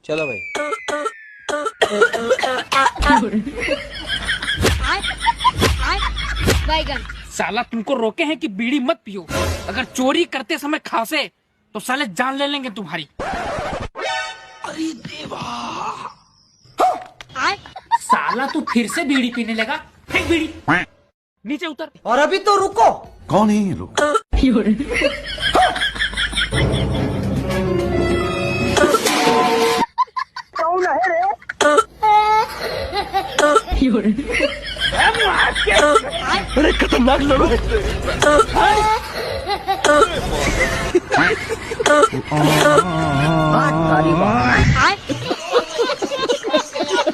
चलो भाई। बैगन। साला तुमको रोके हैं कि बीड़ी मत पियो, अगर चोरी करते समय खांसे तो साले जान ले लेंगे तुम्हारी। अरे देवा। साला तू फिर से बीड़ी पीने लगा, फेंक बीड़ी नीचे उतर। और अभी तो रुको। कौन है ये लोग? कौन है रे? अरे खतरनाक लोग हैं। तारी बात।